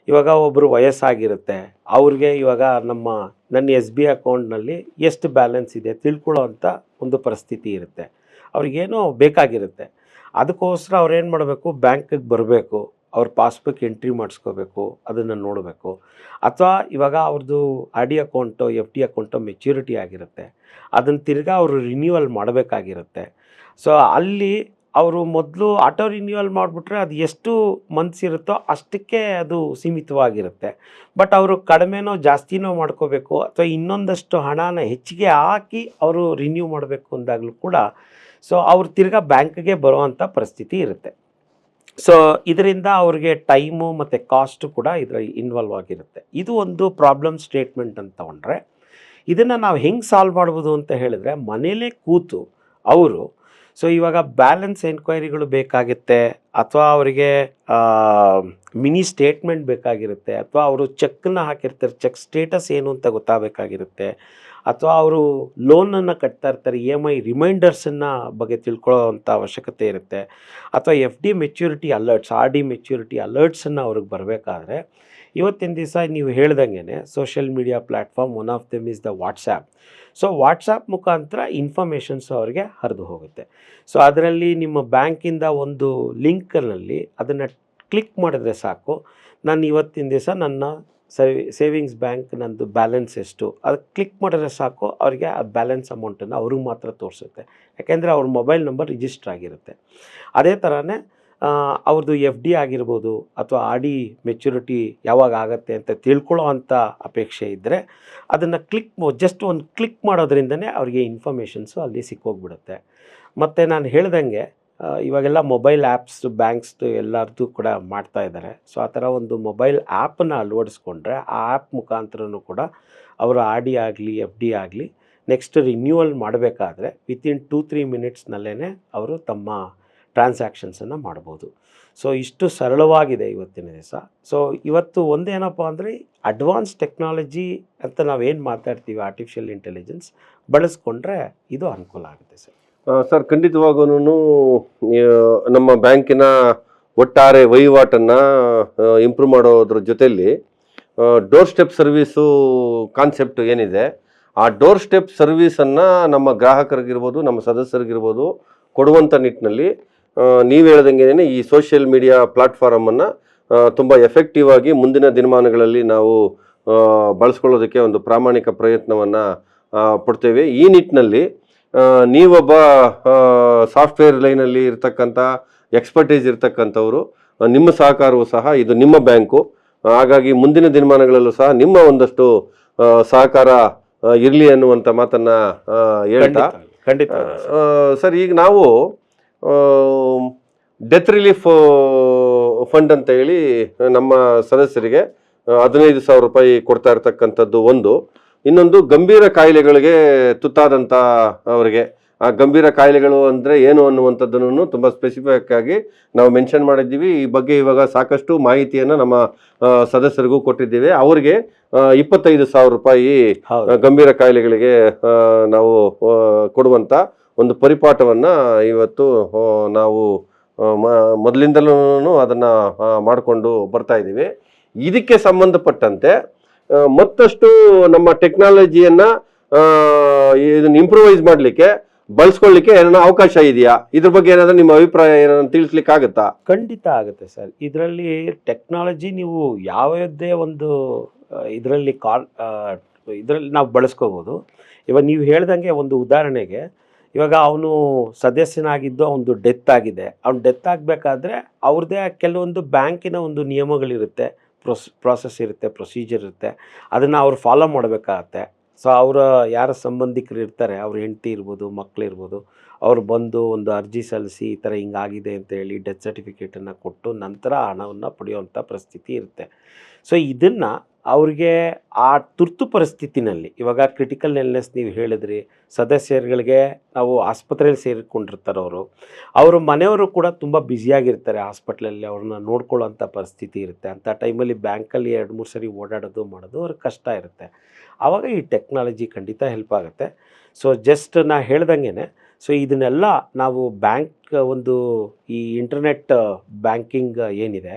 ಇವಾಗ ಒಬ್ಬರು ವಯಸ್ಸಾಗಿರುತ್ತೆ, ಅವ್ರಿಗೆ ಇವಾಗ ನನ್ನ SBI ಅಕೌಂಟ್ನಲ್ಲಿ ಎಷ್ಟು ಬ್ಯಾಲೆನ್ಸ್ ಇದೆ ತಿಳ್ಕೊಳ್ಳೋ ಅಂಥ ಒಂದು ಪರಿಸ್ಥಿತಿ ಇರುತ್ತೆ. ಅವ್ರಿಗೇನೋ ಬೇಕಾಗಿರುತ್ತೆ. ಅದಕ್ಕೋಸ್ಕರ ಅವ್ರೇನು ಮಾಡಬೇಕು, ಬ್ಯಾಂಕಿಗೆ ಬರಬೇಕು, ಅವ್ರ ಪಾಸ್ಬುಕ್ ಎಂಟ್ರಿ ಮಾಡಿಸ್ಕೋಬೇಕು, ಅದನ್ನು ನೋಡಬೇಕು. ಅಥವಾ ಇವಾಗ ಅವ್ರದ್ದು RD account FD account maturity ಆಗಿರುತ್ತೆ, ಅದನ್ನು ತಿರ್ಗಾ ಅವರು ರಿನ್ಯೂವಲ್ ಮಾಡಬೇಕಾಗಿರುತ್ತೆ. ಸೊ ಅಲ್ಲಿ ಅವರು ಮೊದಲು ಆಟೋ ರಿನ್ಯೂವಲ್ ಮಾಡಿಬಿಟ್ರೆ ಅದು ಎಷ್ಟು ಮಂತ್ಸ್ ಇರುತ್ತೋ ಅಷ್ಟಕ್ಕೆ ಅದು ಸೀಮಿತವಾಗಿರುತ್ತೆ. ಬಟ್ ಅವರು ಕಡಿಮೆನೋ ಜಾಸ್ತಿನೋ ಮಾಡ್ಕೋಬೇಕು ಅಥವಾ ಇನ್ನೊಂದಷ್ಟು ಹಣನ ಹೆಚ್ಚಿಗೆ ಹಾಕಿ ಅವರು ರಿನ್ಯೂ ಮಾಡಬೇಕು ಅಂದಾಗಲೂ ಕೂಡ ಸೊ ಅವ್ರು ತಿರ್ಗಾ ಬ್ಯಾಂಕ್ಗೆ ಬರುವಂಥ ಪರಿಸ್ಥಿತಿ ಇರುತ್ತೆ. ಸೊ ಇದರಿಂದ ಅವ್ರಿಗೆ ಟೈಮು ಮತ್ತು ಕಾಸ್ಟು ಕೂಡ ಇದರ ಇನ್ವಾಲ್ವ್ ಆಗಿರುತ್ತೆ. ಇದು ಒಂದು ಪ್ರಾಬ್ಲಮ್ ಸ್ಟೇಟ್ಮೆಂಟ್ ಅಂತ ತಗೊಂಡ್ರೆ, ಇದನ್ನು ನಾವು ಹೆಂಗೆ ಸಾಲ್ವ್ ಮಾಡ್ಬೋದು ಅಂತ ಹೇಳಿದ್ರೆ ಮನೇಲೇ ಕೂತು ಅವರು ಸೊ ಇವಾಗ ಬ್ಯಾಲೆನ್ಸ್ ಎನ್ಕ್ವೈರಿಗಳು ಬೇಕಾಗುತ್ತೆ ಅಥವಾ ಅವರಿಗೆ ಮಿನಿ ಸ್ಟೇಟ್ಮೆಂಟ್ ಬೇಕಾಗಿರುತ್ತೆ ಅಥವಾ ಅವರು ಚೆಕ್ಕನ್ನು ಹಾಕಿರ್ತಾರೆ, ಚೆಕ್ ಸ್ಟೇಟಸ್ ಏನು ಅಂತ ಗೊತ್ತಾಗಬೇಕಾಗಿರುತ್ತೆ, ಅಥವಾ ಅವರು ಲೋನನ್ನು ಕಟ್ತಾ ಇರ್ತಾರೆ, EMI ರಿಮೈಂಡರ್ಸನ್ನು ಬಗ್ಗೆ ತಿಳ್ಕೊಳ್ಳೋವಂಥ ಅವಶ್ಯಕತೆ ಇರುತ್ತೆ, ಅಥವಾ FD maturity alerts, RD maturity ಅಲರ್ಟ್ಸನ್ನು ಅವ್ರಿಗೆ ಬರಬೇಕಾದ್ರೆ ಇವತ್ತಿನ ದಿವಸ ನೀವು ಹೇಳ್ದಂಗೆ social media platform one of them is the WhatsApp. So WhatsApp ಮುಖಾಂತರ ಇನ್ಫಾರ್ಮೇಷನ್ಸ್ ಅವರಿಗೆ ಹರಿದು ಹೋಗುತ್ತೆ. ಸೊ ಅದರಲ್ಲಿ ನಿಮ್ಮ ಬ್ಯಾಂಕಿಂದ ಒಂದು ಲಿಂಕ್ನಲ್ಲಿ ಅದನ್ನು ಕ್ಲಿಕ್ ಮಾಡಿದ್ರೆ ಸಾಕು, ನಾನು ಇವತ್ತಿನ ದಿವಸ ನನ್ನ ಸೇವಿಂಗ್ಸ್ ಬ್ಯಾಂಕ್ ನಂದು ಬ್ಯಾಲೆನ್ಸ್ ಎಷ್ಟು ಅದು ಕ್ಲಿಕ್ ಮಾಡಿದ್ರೆ ಸಾಕು, ಅವರಿಗೆ ಆ ಬ್ಯಾಲೆನ್ಸ್ ಅಮೌಂಟನ್ನು ಅವ್ರಿಗೆ ಮಾತ್ರ ತೋರಿಸುತ್ತೆ, ಯಾಕೆಂದರೆ ಅವ್ರ ಮೊಬೈಲ್ ನಂಬರ್ ರಿಜಿಸ್ಟರ್ ಆಗಿರುತ್ತೆ. ಅದೇ ಥರನೇ ಅವ್ರದ್ದು FD ಆಗಿರ್ಬೋದು ಅಥವಾ RD ಮೆಚ್ಯೂರಿಟಿ ಯಾವಾಗ ಆಗುತ್ತೆ ಅಂತ ತಿಳ್ಕೊಳ್ಳೋ ಅಂಥ ಅಪೇಕ್ಷೆ ಇದ್ದರೆ ಅದನ್ನು ಜಸ್ಟ್ ಒಂದು ಕ್ಲಿಕ್ ಮಾಡೋದ್ರಿಂದನೇ ಅವರಿಗೆ ಇನ್ಫಾರ್ಮೇಷನ್ಸು ಅಲ್ಲಿ ಸಿಕ್ಕೋಗ್ಬಿಡುತ್ತೆ. ಮತ್ತು ನಾನು ಹೇಳ್ದಂಗೆ ಇವಾಗೆಲ್ಲ ಮೊಬೈಲ್ ಆ್ಯಪ್ಸ್ ಬ್ಯಾಂಕ್ಸ್ದು ಎಲ್ಲರದ್ದು ಕೂಡ ಮಾಡ್ತಾ ಇದ್ದಾರೆ. ಸೊ ಆ ಥರ ಒಂದು ಮೊಬೈಲ್ ಆ್ಯಪನ್ನು ಅಳವಡಿಸ್ಕೊಂಡ್ರೆ ಆ ಆ್ಯಪ್ ಮುಖಾಂತರನೂ ಕೂಡ ಅವರು RD ಆಗಲಿ FD ಆಗಲಿ ನೆಕ್ಸ್ಟ್ ರಿನ್ಯೂವಲ್ ಮಾಡಬೇಕಾದ್ರೆ ವಿತಿನ್ 2-3 ಮಿನಿಟ್ಸ್ನಲ್ಲೇ ಅವರು ತಮ್ಮ ಟ್ರಾನ್ಸಾಕ್ಷನ್ಸನ್ನು ಮಾಡ್ಬೋದು. ಸೊ ಇಷ್ಟು ಸರಳವಾಗಿದೆ ಇವತ್ತಿನ ದಿವಸ. ಸೊ ಇವತ್ತು ಒಂದೇನಪ್ಪ ಅಂದರೆ ಅಡ್ವಾನ್ಸ್ ಟೆಕ್ನಾಲಜಿ ಅಂತ ನಾವೇನು ಮಾತಾಡ್ತೀವಿ, ಆರ್ಟಿಫಿಷಿಯಲ್ ಇಂಟೆಲಿಜೆನ್ಸ್ ಬಳಸ್ಕೊಂಡ್ರೆ ಇದು ಅನುಕೂಲ ಆಗುತ್ತೆ ಸರ್. ಸರ್, ಖಂಡಿತವಾಗೂ ನಮ್ಮ ಬ್ಯಾಂಕಿನ ಒಟ್ಟಾರೆ ವಹಿವಾಟನ್ನು ಇಂಪ್ರೂವ್ ಮಾಡೋದ್ರ ಜೊತೆಯಲ್ಲಿ ಡೋರ್ ಸ್ಟೆಪ್ ಸರ್ವೀಸು ಕಾನ್ಸೆಪ್ಟ್ ಏನಿದೆ, ಆ ಡೋರ್ ಸ್ಟೆಪ್ ಸರ್ವೀಸನ್ನು ನಮ್ಮ ಗ್ರಾಹಕರಿಗಿರ್ಬೋದು, ನಮ್ಮ ಸದಸ್ಯರಿಗಿರ್ಬೋದು ಕೊಡುವಂಥ ನಿಟ್ಟಿನಲ್ಲಿ ನೀವು ಹೇಳ್ದಂಗೆ ಈ ಸೋಷಿಯಲ್ ಮೀಡಿಯಾ ಪ್ಲಾಟ್ಫಾರಮನ್ನು ತುಂಬ ಎಫೆಕ್ಟಿವ್ ಆಗಿ ಮುಂದಿನ ದಿನಮಾನಗಳಲ್ಲಿ ನಾವು ಬಳಸ್ಕೊಳ್ಳೋದಕ್ಕೆ ಒಂದು ಪ್ರಾಮಾಣಿಕ ಪ್ರಯತ್ನವನ್ನು ಪಡ್ತೇವೆ. ಈ ನಿಟ್ಟಿನಲ್ಲಿ ನೀವೊಬ್ಬ ಸಾಫ್ಟ್ವೇರ್ ಲೈನಲ್ಲಿ ಇರ್ತಕ್ಕಂಥ ಎಕ್ಸ್ಪರ್ಟೈಸ್ ಇರ್ತಕ್ಕಂಥವ್ರು, ನಿಮ್ಮ ಸಹಕಾರವೂ ಸಹ ಇದು ನಿಮ್ಮ ಬ್ಯಾಂಕು, ಹಾಗಾಗಿ ಮುಂದಿನ ದಿನಮಾನಗಳಲ್ಲೂ ಸಹ ನಿಮ್ಮ ಒಂದಷ್ಟು ಸಹಕಾರ ಇರಲಿ ಅನ್ನುವಂಥ ಮಾತನ್ನು ಹೇಳ್ತಾ, ಖಂಡಿತ ಸರ್, ಈಗ ನಾವು ಡೆತ್ ರಿಲೀಫ್ ಫಂಡ್ ಅಂತ ಹೇಳಿ ನಮ್ಮ ಸದಸ್ಯರಿಗೆ 15,000 ರೂಪಾಯಿ ಕೊಡ್ತಾ ಇರ್ತಕ್ಕಂಥದ್ದು ಒಂದು. ಇನ್ನೊಂದು ಗಂಭೀರ ಕಾಯಿಲೆಗಳಿಗೆ ತುತ್ತಾದಂಥ ಅವರಿಗೆ, ಆ ಗಂಭೀರ ಕಾಯಿಲೆಗಳು ಅಂದರೆ ಏನು ಅನ್ನುವಂಥದ್ದನ್ನು ತುಂಬ ಸ್ಪೆಸಿಫಿಕ್ ಆಗಿ ನಾವು ಮೆನ್ಷನ್ ಮಾಡಿದ್ದೀವಿ. ಈ ಬಗ್ಗೆ ಇವಾಗ ಸಾಕಷ್ಟು ಮಾಹಿತಿಯನ್ನು ನಮ್ಮ ಸದಸ್ಯರಿಗೂ ಕೊಟ್ಟಿದ್ದೀವಿ. ಅವರಿಗೆ 25,000 ರೂಪಾಯಿ ಗಂಭೀರ ಕಾಯಿಲೆಗಳಿಗೆ ನಾವು ಕೊಡುವಂಥ ಒಂದು ಪರಿಪಾಠವನ್ನು ಇವತ್ತು ನಾವು ಮೊದಲಿಂದಲೂ ಅದನ್ನು ಮಾಡಿಕೊಂಡು ಬರ್ತಾ ಇದ್ದೀವಿ. ಇದಕ್ಕೆ ಸಂಬಂಧಪಟ್ಟಂತೆ ಮತ್ತಷ್ಟು ನಮ್ಮ ಟೆಕ್ನಾಲಜಿಯನ್ನು ಇದನ್ನು ಇಂಪ್ರೂವೈಸ್ ಮಾಡಲಿಕ್ಕೆ ಬಳಸ್ಕೊಳ್ಳಿಕ್ಕೆ ಏನಾದ್ರು ಅವಕಾಶ ಇದೆಯಾ? ಇದ್ರ ಬಗ್ಗೆ ಏನಾದರೂ ನಿಮ್ಮ ಅಭಿಪ್ರಾಯ ಏನಾದ್ರು ತಿಳಿಸ್ಲಿಕ್ಕೆ ಆಗುತ್ತಾ? ಖಂಡಿತ ಆಗುತ್ತೆ ಸರ್. ಇದರಲ್ಲಿ ಟೆಕ್ನಾಲಜಿ ನೀವು ಯಾವುದೇ ಒಂದು ಇದರಲ್ಲಿ ಇದರಲ್ಲಿ ನಾವು ಬಳಸ್ಕೋಬೋದು. ಇವಾಗ ನೀವು ಹೇಳ್ದಂಗೆ ಒಂದು ಉದಾಹರಣೆಗೆ, ಇವಾಗ ಅವನು ಸದಸ್ಯನಾಗಿದ್ದು ಅವನದು ಡೆತ್ ಆಗಿದೆ, ಅವ್ನು ಡೆತ್ ಆಗಬೇಕಾದ್ರೆ ಅವ್ರದ್ದೇ ಕೆಲವೊಂದು ಬ್ಯಾಂಕಿನ ಒಂದು ನಿಯಮಗಳಿರುತ್ತೆ, ಪ್ರಾಸೆಸ್ ಇರುತ್ತೆ, ಪ್ರೊಸೀಜರ್ ಇರುತ್ತೆ, ಅದನ್ನು ಅವ್ರು ಫಾಲೋ ಮಾಡಬೇಕಾಗತ್ತೆ. ಸೊ ಅವರ ಯಾರ ಸಂಬಂಧಿಕರು ಇರ್ತಾರೆ, ಅವ್ರ ಹೆಂಡತಿ ಇರ್ಬೋದು, ಮಕ್ಕಳಿರ್ಬೋದು, ಅವ್ರು ಬಂದು ಒಂದು ಅರ್ಜಿ ಸಲ್ಲಿಸಿ ಈ ಥರ ಹಿಂಗಾಗಿದೆ ಅಂತ ಹೇಳಿ ಡೆತ್ ಸರ್ಟಿಫಿಕೇಟನ್ನು ಕೊಟ್ಟು ನಂತರ ಹಣವನ್ನು ಪಡೆಯುವಂಥ ಪರಿಸ್ಥಿತಿ ಇರುತ್ತೆ. ಸೊ ಇದನ್ನು ಅವ್ರಿಗೆ ಆ ತುರ್ತು ಪರಿಸ್ಥಿತಿನಲ್ಲಿ, ಇವಾಗ ಕ್ರಿಟಿಕಲ್ ಇಲ್ನೆಸ್ ನೀವು ಹೇಳಿದ್ರಿ, ಸದಸ್ಯರುಗಳಿಗೆ ನಾವು ಆಸ್ಪತ್ರೆಯಲ್ಲಿ ಸೇರಿಕೊಂಡಿರ್ತಾರೆ, ಅವರು ಮನೆಯವರು ಕೂಡ ತುಂಬ ಬ್ಯುಸಿಯಾಗಿರ್ತಾರೆ, ಹಾಸ್ಪಿಟ್ಲಲ್ಲಿ ಅವ್ರನ್ನ ನೋಡ್ಕೊಳ್ಳೋಂಥ ಪರಿಸ್ಥಿತಿ ಇರುತ್ತೆ. ಅಂಥ ಟೈಮಲ್ಲಿ ಬ್ಯಾಂಕಲ್ಲಿ 2-3 ಸರಿ ಓಡಾಡೋದು ಮಾಡೋದು ಅವ್ರಿಗೆ ಕಷ್ಟ ಇರುತ್ತೆ. ಆವಾಗ ಈ ಟೆಕ್ನಾಲಜಿ ಖಂಡಿತ ಹೆಲ್ಪ್ ಆಗುತ್ತೆ. ಸೊ ಜಸ್ಟ್ ನಾ ಹೇಳ್ದಂಗೆ, ಸೊ ಇದನ್ನೆಲ್ಲ ನಾವು ಬ್ಯಾಂಕ್ ಒಂದು ಈ ಇಂಟರ್ನೆಟ್ ಬ್ಯಾಂಕಿಂಗ್ ಏನಿದೆ,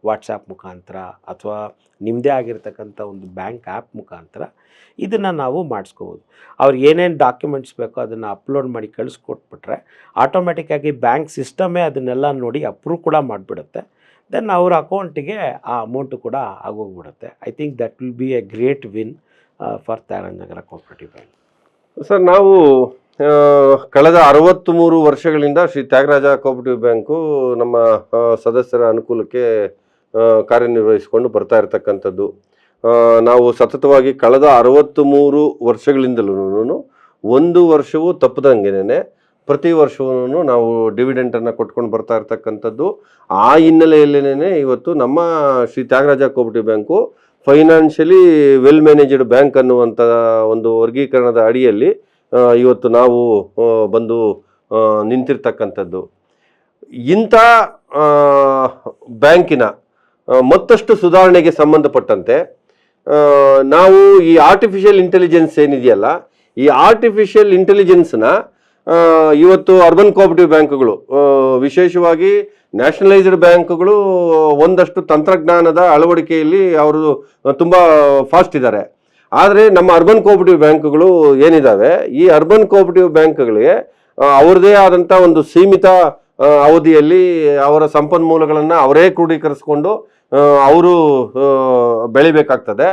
ವಾಟ್ಸಾಪ್ ಮುಖಾಂತರ ಅಥವಾ ನಿಮ್ಮದೇ ಆಗಿರ್ತಕ್ಕಂಥ ಒಂದು ಬ್ಯಾಂಕ್ ಆ್ಯಪ್ ಮುಖಾಂತರ ಇದನ್ನು ನಾವು ಮಾಡಿಸ್ಕೋಬೋದು. ಅವ್ರಿಗೆ ಏನೇನು ಡಾಕ್ಯುಮೆಂಟ್ಸ್ ಬೇಕೋ ಅದನ್ನು ಅಪ್ಲೋಡ್ ಮಾಡಿ ಕಳಿಸ್ಕೊಟ್ಬಿಟ್ರೆ ಆಟೋಮೆಟಿಕ್ಕಾಗಿ ಬ್ಯಾಂಕ್ ಸಿಸ್ಟಮೇ ಅದನ್ನೆಲ್ಲ ನೋಡಿ ಅಪ್ರೂವ್ ಕೂಡ ಮಾಡಿಬಿಡುತ್ತೆ. ದೆನ್ ಅವ್ರ ಅಕೌಂಟಿಗೆ ಆ ಅಮೌಂಟು ಕೂಡ ಆಗೋಗ್ಬಿಡುತ್ತೆ. I think that will be a great win for Thyagarajanagar cooperative bank. Sir, ನಾವು ಕಳೆದ 63 ವರ್ಷಗಳಿಂದ ಶ್ರೀ ತ್ಯಾಗರಾಜ ಕೋಆಪರೇಟಿವ್ ಬ್ಯಾಂಕು ನಮ್ಮ ಸದಸ್ಯರ ಅನುಕೂಲಕ್ಕೆ ಕಾರ್ಯನಿರ್ವಹಿಸಿಕೊಂಡು ಬರ್ತಾ ಇರತಕ್ಕಂಥದ್ದು. ನಾವು ಸತತವಾಗಿ ಕಳೆದ 63 ವರ್ಷಗಳಿಂದಲೂ ಒಂದು ವರ್ಷವೂ ತಪ್ಪದಂಗೆನೇ ಪ್ರತಿ ವರ್ಷವೂ ನಾವು ಡಿವಿಡೆಂಟನ್ನು ಕೊಟ್ಕೊಂಡು ಬರ್ತಾ ಇರ್ತಕ್ಕಂಥದ್ದು. ಆ ಹಿನ್ನೆಲೆಯಲ್ಲೇನೆ ಇವತ್ತು ನಮ್ಮ Shri Tyagaraja cooperative bank financially well managed bank ಅನ್ನುವಂಥ ಒಂದು ವರ್ಗೀಕರಣದ ಅಡಿಯಲ್ಲಿ ಇವತ್ತು ನಾವು ಬಂದು ನಿಂತಿರ್ತಕ್ಕಂಥದ್ದು. ಇಂಥ ಬ್ಯಾಂಕಿನ ಮತ್ತಷ್ಟು ಸುಧಾರಣೆಗೆ ಸಂಬಂಧಪಟ್ಟಂತೆ ನಾವು ಈ ಆರ್ಟಿಫಿಷಿಯಲ್ ಇಂಟೆಲಿಜೆನ್ಸ್ ಏನಿದೆಯಲ್ಲ, ಈ ಆರ್ಟಿಫಿಷಿಯಲ್ ಇಂಟೆಲಿಜೆನ್ಸ್ನ ಇವತ್ತು ಅರ್ಬನ್ ಕೋಆಪರೇಟಿವ್ ಬ್ಯಾಂಕ್ಗಳು, ವಿಶೇಷವಾಗಿ ನ್ಯಾಷನಲೈಸ್ಡ್ ಬ್ಯಾಂಕ್ಗಳು ಒಂದಷ್ಟು ತಂತ್ರಜ್ಞಾನದ ಅಳವಡಿಕೆಯಲ್ಲಿ ಅವರು ತುಂಬ ಫಾಸ್ಟ್ ಇದ್ದಾರೆ. ಆದರೆ ನಮ್ಮ ಅರ್ಬನ್ ಕೋಆಪರೇಟಿವ್ ಬ್ಯಾಂಕ್ಗಳು ಏನಿದ್ದಾವೆ, ಈ ಅರ್ಬನ್ ಕೋಆಪರೇಟಿವ್ ಬ್ಯಾಂಕ್ಗಳಿಗೆ ಅವ್ರದ್ದೇ ಆದಂಥ ಒಂದು ಸೀಮಿತ ಅವಧಿಯಲ್ಲಿ ಅವರ ಸಂಪನ್ಮೂಲಗಳನ್ನು ಅವರೇ ಕ್ರೋಢೀಕರಿಸ್ಕೊಂಡು ಅವರು ಬೆಳಿಬೇಕಾಗ್ತದೆ.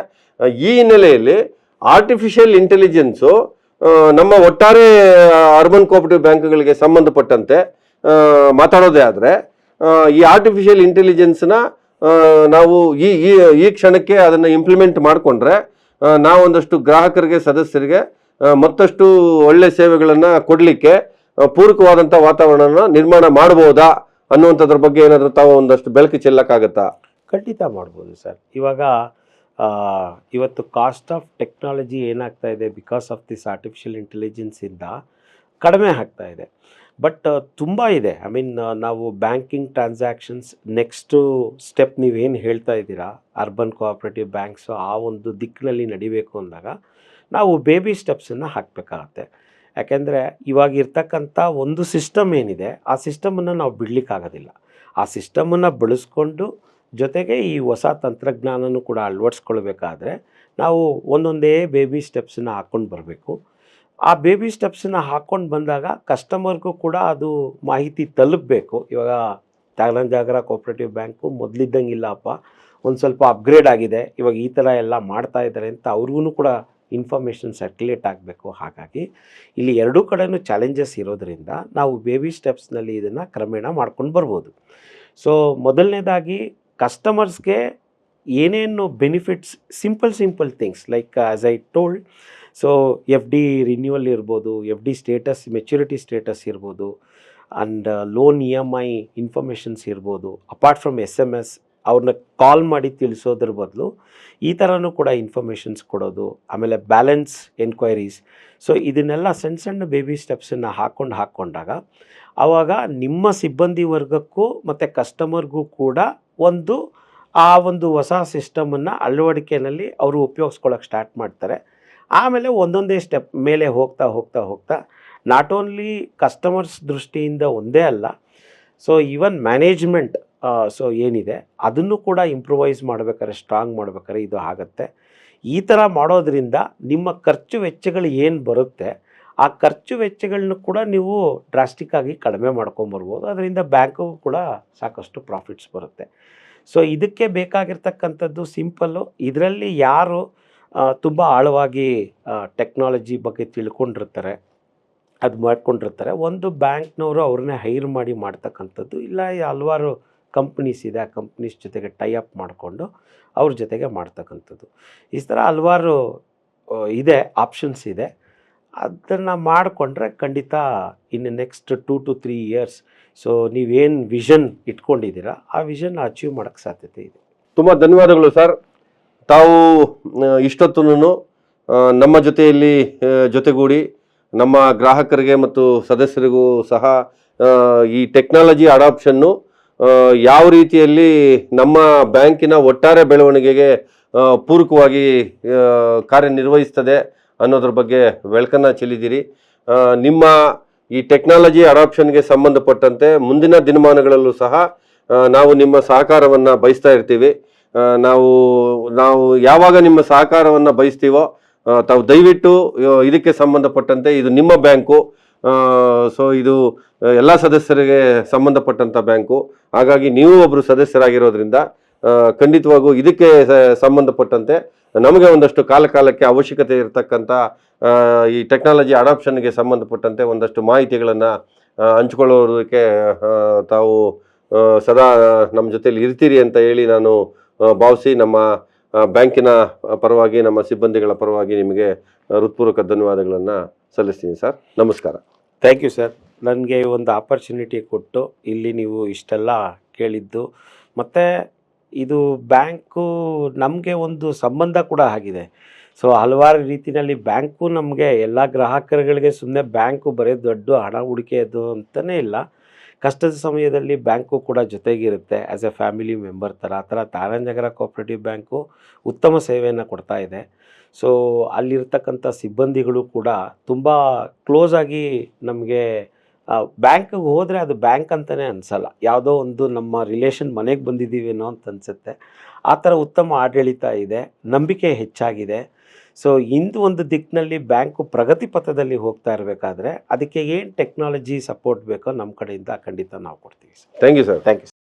ಈ ಹಿನ್ನೆಲೆಯಲ್ಲಿ ಆರ್ಟಿಫಿಷಿಯಲ್ ಇಂಟೆಲಿಜೆನ್ಸು ನಮ್ಮ ಒಟ್ಟಾರೆ ಅರ್ಬನ್ ಕೋಆಪರೇಟಿವ್ ಬ್ಯಾಂಕ್ಗಳಿಗೆ ಸಂಬಂಧಪಟ್ಟಂತೆ ಮಾತಾಡೋದೇ ಆದರೆ, ಈ ಆರ್ಟಿಫಿಷಿಯಲ್ ಇಂಟೆಲಿಜೆನ್ಸ್ನ ನಾವು ಈ ಈ ಕ್ಷಣಕ್ಕೆ ಅದನ್ನು ಇಂಪ್ಲಿಮೆಂಟ್ ಮಾಡಿಕೊಂಡ್ರೆ ನಾವೊಂದಷ್ಟು ಗ್ರಾಹಕರಿಗೆ, ಸದಸ್ಯರಿಗೆ ಮತ್ತಷ್ಟು ಒಳ್ಳೆ ಸೇವೆಗಳನ್ನು ಕೊಡಲಿಕ್ಕೆ ಪೂರಕವಾದಂಥ ವಾತಾವರಣನ ನಿರ್ಮಾಣ ಮಾಡ್ಬೋದಾ ಅನ್ನುವಂಥದ್ರ ಬಗ್ಗೆ ಏನಾದರೂ ತಾವು ಒಂದಷ್ಟು ಬೆಳಕು ಚೆಲ್ಲಕ್ಕಾಗತ್ತಾ? ಖಂಡಿತ ಮಾಡ್ಬೋದು ಸರ್. ಇವಾಗ ಇವತ್ತು ಕಾಸ್ಟ್ ಆಫ್ ಟೆಕ್ನಾಲಜಿ ಏನಾಗ್ತಾ ಇದೆ, ಬಿಕಾಸ್ ಆಫ್ ದಿಸ್ ಆರ್ಟಿಫಿಷಿಯಲ್ ಇಂಟೆಲಿಜೆನ್ಸಿಂದ ಕಡಿಮೆ ಆಗ್ತಾ ಇದೆ. ಬಟ್ ತುಂಬ ಇದೆ. ಐ ಮೀನ್, ನಾವು ಬ್ಯಾಂಕಿಂಗ್ ಟ್ರಾನ್ಸಾಕ್ಷನ್ಸ್ ನೆಕ್ಸ್ಟು ಸ್ಟೆಪ್ ನೀವೇನು ಹೇಳ್ತಾ ಇದ್ದೀರಾ, ಅರ್ಬನ್ ಕೋಆಪರೇಟಿವ್ ಬ್ಯಾಂಕ್ಸು ಆ ಒಂದು ದಿಕ್ಕಿನಲ್ಲಿ ನಡಿಬೇಕು ಅಂದಾಗ ನಾವು ಬೇಬಿ ಸ್ಟೆಪ್ಸನ್ನು ಹಾಕಬೇಕಾಗತ್ತೆ. ಯಾಕೆಂದರೆ ಇವಾಗ ಇರ್ತಕ್ಕಂಥ ಒಂದು ಸಿಸ್ಟಮ್ ಏನಿದೆ, ಆ ಸಿಸ್ಟಮನ್ನು ನಾವು ಬಿಡಲಿಕ್ಕಾಗೋದಿಲ್ಲ. ಆ ಸಿಸ್ಟಮನ್ನು ಬಳಸ್ಕೊಂಡು ಜೊತೆಗೆ ಈ ಹೊಸ ತಂತ್ರಜ್ಞಾನನೂ ಕೂಡ ಅಳವಡಿಸ್ಕೊಳ್ಬೇಕಾದ್ರೆ ನಾವು ಒಂದೊಂದೇ ಬೇಬಿ ಸ್ಟೆಪ್ಸನ್ನು ಹಾಕ್ಕೊಂಡು ಬರಬೇಕು. ಆ ಬೇಬಿ ಸ್ಟೆಪ್ಸನ್ನು ಹಾಕ್ಕೊಂಡು ಬಂದಾಗ ಕಸ್ಟಮರ್ಗೂ ಕೂಡ ಅದು ಮಾಹಿತಿ ತಲುಪಬೇಕು. ಇವಾಗ ತ್ಯಾಗರಾಜನಗರ ಕೋಆಪರೇಟಿವ್ ಬ್ಯಾಂಕು ಮೊದಲಿದ್ದಂಗಿಲ್ಲಪ್ಪ, ಒಂದು ಸ್ವಲ್ಪ ಅಪ್ಗ್ರೇಡ್ ಆಗಿದೆ, ಇವಾಗ ಈ ಥರ ಎಲ್ಲ ಮಾಡ್ತಾ ಇದ್ದಾರೆ ಅಂತ ಅವ್ರಿಗೂ ಕೂಡ ಇನ್ಫಾರ್ಮೇಷನ್ ಸರ್ಕ್ಯುಲೇಟ್ ಆಗಬೇಕು. ಹಾಗಾಗಿ ಇಲ್ಲಿ ಎರಡೂ ಕಡೆಯೂ ಚಾಲೆಂಜಸ್ ಇರೋದರಿಂದ ನಾವು ಬೇಬಿ ಸ್ಟೆಪ್ಸ್ನಲ್ಲಿ ಇದನ್ನು ಕ್ರಮೇಣ ಮಾಡ್ಕೊಂಡು ಬರ್ಬೋದು. ಸೊ ಮೊದಲನೇದಾಗಿ ಕಸ್ಟಮರ್ಸ್ಗೆ ಏನೇನು benefits, simple things like as I told, so F D renewal ಇರ್ಬೋದು, F D status, maturity status ಇರ್ಬೋದು, ಆ್ಯಂಡ್ ಲೋನ್ EMI ಇನ್ಫಾರ್ಮೇಷನ್ಸ್ ಇರ್ಬೋದು. ಅಪಾರ್ಟ್ ಫ್ರಮ್ SMS ಅವ್ರನ್ನ ಕಾಲ್ ಮಾಡಿ ತಿಳಿಸೋದ್ರ ಬದಲು ಈ ಥರನೂ ಕೂಡ ಇನ್ಫಾರ್ಮೇಷನ್ಸ್ ಕೊಡೋದು. ಆಮೇಲೆ ಬ್ಯಾಲೆನ್ಸ್ ಎನ್ಕ್ವೈರೀಸ್. ಸೊ ಇದನ್ನೆಲ್ಲ ಸಣ್ಣ ಸಣ್ಣ ಬೇಬಿ ಸ್ಟೆಪ್ಸನ್ನು ಹಾಕ್ಕೊಂಡಾಗ ಆವಾಗ ನಿಮ್ಮ ಸಿಬ್ಬಂದಿ ವರ್ಗಕ್ಕೂ ಮತ್ತು ಕಸ್ಟಮರ್ಗೂ ಕೂಡ ಆ ಒಂದು ಹೊಸ ಸಿಸ್ಟಮನ್ನು ಅಳವಡಿಕೆಯಲ್ಲಿ ಅವರು ಉಪಯೋಗಿಸ್ಕೊಳ್ಳೋಕೆ ಸ್ಟಾರ್ಟ್ ಮಾಡ್ತಾರೆ. ಆಮೇಲೆ ಒಂದೊಂದೇ ಸ್ಟೆಪ್ ಮೇಲೆ ಹೋಗ್ತಾ ನಾಟ್ ಓನ್ಲಿ ಕಸ್ಟಮರ್ಸ್ ದೃಷ್ಟಿಯಿಂದ ಒಂದೇ ಅಲ್ಲ, ಸೊ ಈವನ್ ಮ್ಯಾನೇಜ್ಮೆಂಟ್ ಸೊ ಏನಿದೆ ಅದನ್ನು ಕೂಡ ಇಂಪ್ರೂವೈಸ್ ಮಾಡ್ಬೇಕಾದ್ರೆ, ಸ್ಟ್ರಾಂಗ್ ಮಾಡ್ಬೇಕಾದ್ರೆ ಇದು ಆಗುತ್ತೆ. ಈ ಥರ ಮಾಡೋದ್ರಿಂದ ನಿಮ್ಮ ಖರ್ಚು ವೆಚ್ಚಗಳು ಏನು ಬರುತ್ತೆ, ಆ ಖರ್ಚು ವೆಚ್ಚಗಳನ್ನ ಕೂಡ ನೀವು ಡ್ರಾಸ್ಟಿಕ್ಕಾಗಿ ಕಡಿಮೆ ಮಾಡ್ಕೊಂಬರ್ಬೋದು. ಅದರಿಂದ ಬ್ಯಾಂಕಿಗೂ ಕೂಡ ಸಾಕಷ್ಟು ಪ್ರಾಫಿಟ್ಸ್ ಬರುತ್ತೆ. ಸೊ ಇದಕ್ಕೆ ಬೇಕಾಗಿರ್ತಕ್ಕಂಥದ್ದು ಸಿಂಪಲ್ಲು. ಇದರಲ್ಲಿ ಯಾರು ತುಂಬ ಆಳವಾಗಿ ಟೆಕ್ನಾಲಜಿ ಬಗ್ಗೆ ತಿಳ್ಕೊಂಡಿರ್ತಾರೆ, ಅದು ಮಾಡ್ಕೊಂಡಿರ್ತಾರೆ, ಒಂದು ಬ್ಯಾಂಕ್ನವರು ಅವ್ರನ್ನೇ ಹೈರ್ ಮಾಡಿ ಮಾಡ್ತಕ್ಕಂಥದ್ದು, ಇಲ್ಲ ಹಲವಾರು ಕಂಪ್ನೀಸ್ ಇದೆ, ಆ ಕಂಪ್ನೀಸ್ ಜೊತೆಗೆ ಟೈ ಅಪ್ ಮಾಡಿಕೊಂಡು ಅವ್ರ ಜೊತೆಗೆ ಮಾಡ್ತಕ್ಕಂಥದ್ದು. ಈ ಥರ ಹಲವಾರು ಇದೆ, ಆಪ್ಷನ್ಸ್ ಇದೆ. ಅದನ್ನು ಮಾಡಿಕೊಂಡ್ರೆ ಖಂಡಿತ ಇನ್ನು ನೆಕ್ಸ್ಟ್ 2 to 3 years ಸೊ ನೀವೇನು ವಿಷನ್ ಇಟ್ಕೊಂಡಿದ್ದೀರಾ ಆ ವಿಷನ್ ಅಚೀವ್ ಮಾಡೋಕ್ಕೆ ಸಾಧ್ಯತೆ ಇದೆ. ತುಂಬ ಧನ್ಯವಾದಗಳು ಸರ್. ತಾವು ಇಷ್ಟೊತ್ತೂ ನಮ್ಮ ಜೊತೆಯಲ್ಲಿ ಜೊತೆಗೂಡಿ ನಮ್ಮ ಗ್ರಾಹಕರಿಗೆ ಮತ್ತು ಸದಸ್ಯರಿಗೂ ಸಹ ಈ ಟೆಕ್ನಾಲಜಿ ಅಡಾಪ್ಷನ್ನು ಯಾವ ರೀತಿಯಲ್ಲಿ ನಮ್ಮ ಬ್ಯಾಂಕಿನ ಒಟ್ಟಾರೆ ಬೆಳವಣಿಗೆಗೆ ಪೂರಕವಾಗಿ ಕಾರ್ಯನಿರ್ವಹಿಸ್ತದೆ ಅನ್ನೋದ್ರ ಬಗ್ಗೆ ಬೆಳಕನ್ನು ಚೆಲ್ಲಿದ್ದೀರಿ. ನಿಮ್ಮ ಈ ಟೆಕ್ನಾಲಜಿ ಅಡಾಪ್ಷನ್ಗೆ ಸಂಬಂಧಪಟ್ಟಂತೆ ಮುಂದಿನ ದಿನಮಾನಗಳಲ್ಲೂ ಸಹ ನಾವು ನಿಮ್ಮ ಸಹಕಾರವನ್ನು ಬಯಸ್ತಾ ಇರ್ತೀವಿ. ನಾವು ಯಾವಾಗ ನಿಮ್ಮ ಸಹಕಾರವನ್ನು ಬಯಸ್ತೀವೋ ತಾವು ದಯವಿಟ್ಟು ಇದಕ್ಕೆ ಸಂಬಂಧಪಟ್ಟಂತೆ, ಇದು ನಿಮ್ಮ ಬ್ಯಾಂಕು, ಸೊ ಇದು ಎಲ್ಲ ಸದಸ್ಯರಿಗೆ ಸಂಬಂಧಪಟ್ಟಂಥ ಬ್ಯಾಂಕು. ಹಾಗಾಗಿ ನೀವು ಒಬ್ಬರು ಸದಸ್ಯರಾಗಿರೋದ್ರಿಂದ ಖಂಡಿತವಾಗೂ ಇದಕ್ಕೆ ಸಂಬಂಧಪಟ್ಟಂತೆ ನಮಗೆ ಒಂದಷ್ಟು ಕಾಲಕ್ಕೆ ಅವಶ್ಯಕತೆ ಇರತಕ್ಕಂಥ ಈ ಟೆಕ್ನಾಲಜಿ ಅಡಾಪ್ಷನ್ಗೆ ಸಂಬಂಧಪಟ್ಟಂತೆ ಒಂದಷ್ಟು ಮಾಹಿತಿಗಳನ್ನು ಹಂಚ್ಕೊಳ್ಳೋದಕ್ಕೆ ತಾವು ಸದಾ ನಮ್ಮ ಜೊತೆಲಿ ಇರ್ತೀರಿ ಅಂತ ಹೇಳಿ ನಾನು ಭಾವಿಸಿ ನಮ್ಮ ಬ್ಯಾಂಕಿನ ಪರವಾಗಿ, ನಮ್ಮ ಸಿಬ್ಬಂದಿಗಳ ಪರವಾಗಿ ನಿಮಗೆ ಹೃತ್ಪೂರ್ವಕ ಧನ್ಯವಾದಗಳನ್ನು ಸಲ್ಲಿಸ್ತೀನಿ ಸರ್. ನಮಸ್ಕಾರ. Thank you sir. ನನಗೆ ಒಂದು ಆಪರ್ಚುನಿಟಿ ಕೊಟ್ಟು ಇಲ್ಲಿ ನೀವು ಇಷ್ಟೆಲ್ಲ ಕೇಳಿದ್ದು, ಮತ್ತು ಇದು ಬ್ಯಾಂಕು ನಮಗೆ ಒಂದು ಸಂಬಂಧ ಕೂಡ ಆಗಿದೆ. ಸೊ ಹಲವಾರು ರೀತಿಯಲ್ಲಿ ಬ್ಯಾಂಕು ನಮಗೆ ಎಲ್ಲ ಗ್ರಾಹಕರುಗಳಿಗೆ ಸುಮ್ಮನೆ ಬ್ಯಾಂಕು ಬರೀ ದೊಡ್ಡ ಹಣ ಹೂಡಿಕೆಯದು ಅಂತಲೇ ಇಲ್ಲ. ಕಷ್ಟದ ಸಮಯದಲ್ಲಿ ಬ್ಯಾಂಕು ಕೂಡ ಜೊತೆಗಿರುತ್ತೆ ಆ್ಯಸ್ ಎ ಫ್ಯಾಮಿಲಿ ಮೆಂಬರ್ ಥರ. ಆ ಥರ ತಾರಾನಗರ ಕೋಆಪ್ರೇಟಿವ್ ಬ್ಯಾಂಕು ಉತ್ತಮ ಸೇವೆಯನ್ನು ಕೊಡ್ತಾ ಇದೆ. ಸೊ ಅಲ್ಲಿರ್ತಕ್ಕಂಥ ಸಿಬ್ಬಂದಿಗಳು ಕೂಡ ತುಂಬ ಕ್ಲೋಸಾಗಿ ನಮಗೆ ಬ್ಯಾಂಕಿಗೆ ಹೋದರೆ ಅದು ಬ್ಯಾಂಕ್ ಅಂತಲೇ ಅನಿಸಲ್ಲ. ಯಾವುದೋ ಒಂದು ನಮ್ಮ ರಿಲೇಷನ್ ಮನೆಗೆ ಬಂದಿದ್ದೀವೇನೋ ಅಂತ ಅನಿಸುತ್ತೆ. ಆ ಥರ ಉತ್ತಮ ಆಡಳಿತ ಇದೆ, ನಂಬಿಕೆ ಹೆಚ್ಚಾಗಿದೆ. ಸೊ ಇಂದು ಒಂದು ದಿಕ್ಕಿನಲ್ಲಿ ಬ್ಯಾಂಕು ಪ್ರಗತಿ ಪಥದಲ್ಲಿ ಹೋಗ್ತಾ ಇರಬೇಕಾದ್ರೆ ಅದಕ್ಕೆ ಏನು ಟೆಕ್ನಾಲಜಿ ಸಪೋರ್ಟ್ ಬೇಕೋ ನಮ್ಮ ಕಡೆಯಿಂದ ಖಂಡಿತ ನಾವು ಕೊಡ್ತೀವಿ sir. Thank you sir. Thank you.